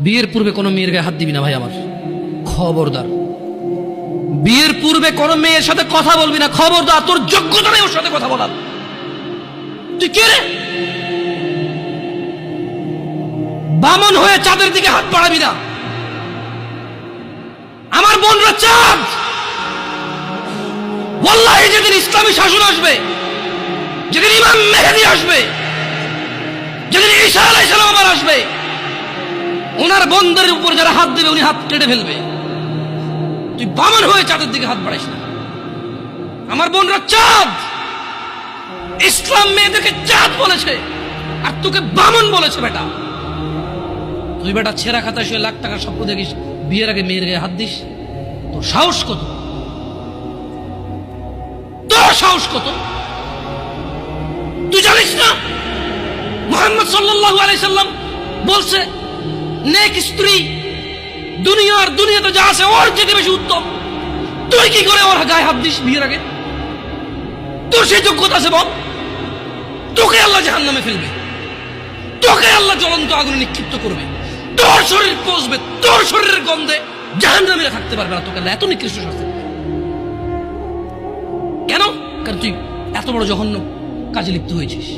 বিয়ের পূর্বে কোনো মেয়ের গায়ে হাত দিবি না ভাই আমার, খবরদার। বিয়ের পূর্বে কোনো মেয়ের সাথে কথা বলবি না, খবরদার। তোর যোগ্যতা নেই ওর সাথে কথা বলার। তুই কে রে? বামন হয়ে চাঁদের দিকে হাত বাড়াবি না। আমার বোনরা চাঁদ। ওয়াল্লাহি যেদিন ইসলামী শাসন আসবে, যেদিন ইমাম মেহেদী আসবে, যেদিন ঈসা আলাইহিস সালাম আবার আসবে, ওনার বন্ধের উপর যারা হাত দেবে উনি হাত কেটে ফেলবে। তুই বামন হয়ে চাঁদের দিকে হাত বাড়াইস না। আমার বোনরা চাঁদ। ইসলাম মেয়েদেরকে চাঁদ বলেছে আর তোকে বামন বলেছে। বেটা তুই বেটা ছেঁড়া খাতা শুয়ে লাখ টাকার স্বপ্ন দেখিস, বিয়ের আগে মেয়ের গায়ে হাত দিস? তোর সাহস কত? তোর সাহস কত? তুই জানিস না মুহাম্মদ সাল্লাল্লাহু আলাইহি সাল্লাম বলছে নেক স্ত্রী দুনিয়াতে যা আছে ওর চেয়ে বেশি উত্তম। তুই কি করে ওর গায়ে হাত দিস বিয়ের আগে? তোর সেই যোগ্যতা আছে বল? তোকে আল্লাহ জাহান্নামে ফেলবে, তোকে আল্লাহ জ্বলন্ত আগুনে নিক্ষিপ্ত করবে, তোর শরীর পচবে, তোর শরীরের গন্ধে জাহান্নামীরা থাকতে পারবে না। তোকে আল্লাহ এত নিকৃষ্ট শাস্তি দেবে। কেন? কারণ তুই এত বড় জঘন্য কাজে লিপ্ত হয়েছিস।